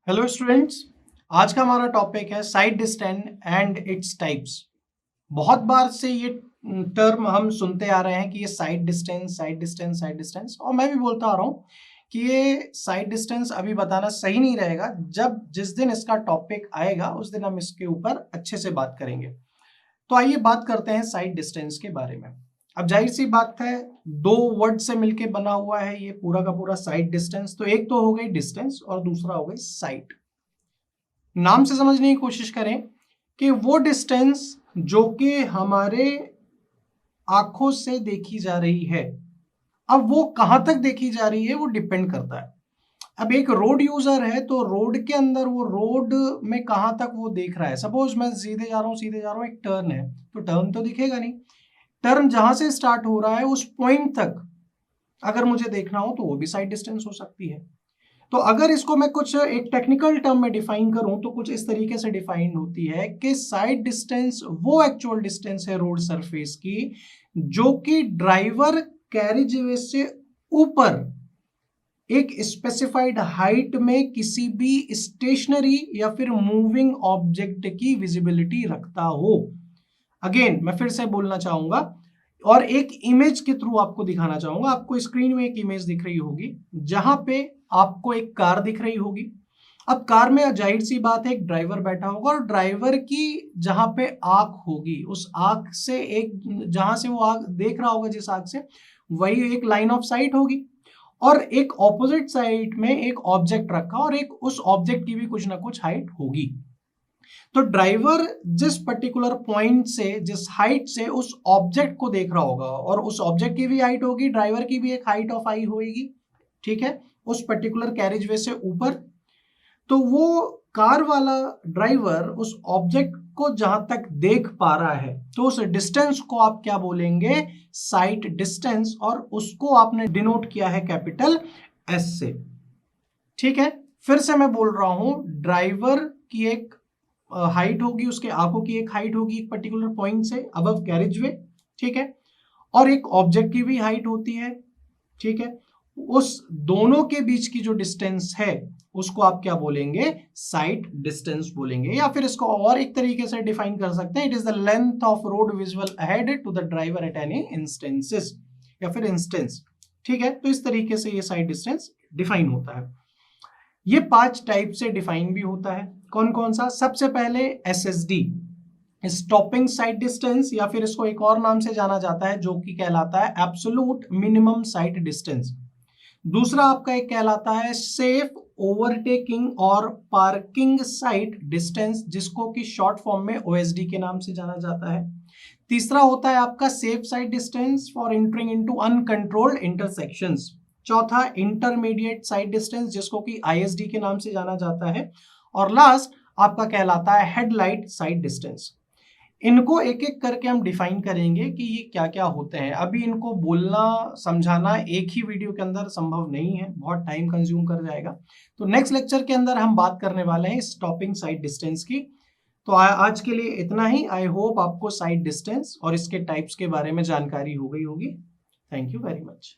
Hello students. आज का हमारा टॉपिक है side distance and its types. बहुत बार से ये टर्म हम सुनते आ रहे हैं कि ये side distance side distance side distance, और मैं भी बोलता आ रहा हूँ कि ये साइड डिस्टेंस अभी बताना सही नहीं रहेगा। जब जिस दिन इसका टॉपिक आएगा उस दिन हम इसके ऊपर अच्छे से बात करेंगे। तो आइए बात करते हैं साइड डिस्टेंस के बारे में। अब जाहिर सी बात है, दो वर्ड से मिलके बना हुआ है ये पूरा का पूरा साइड डिस्टेंस। तो एक तो हो गई डिस्टेंस और दूसरा हो गई साइड। नाम से समझने की कोशिश करें कि वो डिस्टेंस जो कि हमारे आंखों से देखी जा रही है, अब वो कहां तक देखी जा रही है वो डिपेंड करता है। अब एक रोड यूजर है तो रोड के अंदर वो रोड में कहां तक वो देख रहा है। सपोज मैं सीधे जा रहा हूं, एक टर्न है तो टर्न तो दिखेगा नहीं। टर्न जहां से स्टार्ट हो रहा है उस पॉइंट तक अगर मुझे देखना हो तो वो भी साइड डिस्टेंस हो सकती है। तो अगर इसको मैं कुछ एक टेक्निकल टर्म में डिफाइन करूं तो कुछ इस तरीके से डिफाइन होती है कि साइड डिस्टेंस वो एक्चुअल डिस्टेंस है रोड सरफेस की जो कि ड्राइवर कैरिजवे से ऊपर एक स्पेसिफाइड हाइट में किसी भी स्टेशनरी या फिर मूविंग ऑब्जेक्ट की विजिबिलिटी रखता हो। अगेन मैं फिर से बोलना चाहूंगा और एक इमेज के थ्रू आपको दिखाना चाहूंगा। आपको स्क्रीन में एक इमेज दिख रही होगी जहां पे आपको एक कार दिख रही होगी। अब कार में जाहिर सी बात है एक ड्राइवर बैठा होगा और ड्राइवर की जहां पे आंख होगी उस आंख से एक जहां से वो आंख देख रहा होगा जिस आंख से वही एक लाइन ऑफ साइट होगी। और एक ऑपोजिट साइड में एक ऑब्जेक्ट रखा और एक उस ऑब्जेक्ट की भी कुछ ना कुछ हाइट होगी। तो ड्राइवर जिस पर्टिकुलर पॉइंट से जिस हाइट से उस ऑब्जेक्ट को देख रहा होगा और उस ऑब्जेक्ट की भी हाइट होगी, ड्राइवर की भी एक हाइट ऑफ आई होगी, ठीक है, उस पर्टिकुलर कैरिज वे से ऊपर। तो वो कार वाला ड्राइवर उस ऑब्जेक्ट को जहां तक देख पा रहा है तो उस डिस्टेंस को आप क्या बोलेंगे, साइट डिस्टेंस, और उसको आपने डिनोट किया है कैपिटल एस से। ठीक है, फिर से मैं बोल रहा हूं, ड्राइवर की एक हाइट होगी, उसके आंखों की एक हाइट होगी एक पर्टिकुलर पॉइंट से अबव कैरिजवे, ठीक है, और एक ऑब्जेक्ट की भी हाइट होती है, ठीक है। उस दोनों के बीच की जो डिस्टेंस है उसको आप क्या बोलेंगे, साइट डिस्टेंस बोलेंगे। या फिर इसको और एक तरीके से डिफाइन कर सकते हैं, it is the length of road visual ahead to the driver at any instances या फिर इंस्टेंस, ठीक है। तो इस तरीके से ये साइट डिस्टेंस डिफाइन होता है। ये 5 टाइप से डिफाइन भी होता है। कौन कौन सा? सबसे पहले एसएसडी, स्टॉपिंग साइट डिस्टेंस, या फिर इसको एक और नाम से जाना जाता है जो कि कहलाता है एब्सोल्यूट मिनिमम साइट डिस्टेंस। दूसरा आपका एक कहलाता है सेफ ओवरटेकिंग और पार्किंग साइट डिस्टेंस, जिसको कि शॉर्ट फॉर्म में ओएसडी के नाम से जाना जाता है। तीसरा होता है आपका safe site distance for entering into uncontrolled intersections. चौथा इंटरमीडिएट साइट डिस्टेंस, जिसको कि आईएसडी के नाम से जाना जाता है। और लास्ट आपका कहलाता है हेडलाइट साइट डिस्टेंस। इनको एक एक करके हम डिफाइन करेंगे कि ये क्या क्या होते हैं। अभी इनको बोलना समझाना एक ही वीडियो के अंदर संभव नहीं है, बहुत टाइम कंज्यूम कर जाएगा। तो नेक्स्ट लेक्चर के अंदर हम बात करने वाले हैं स्टॉपिंग साइट डिस्टेंस की। तो आज के लिए इतना ही। आई होप आपको साइट डिस्टेंस और इसके टाइप्स के बारे में जानकारी हो गई होगी। Thank you very much.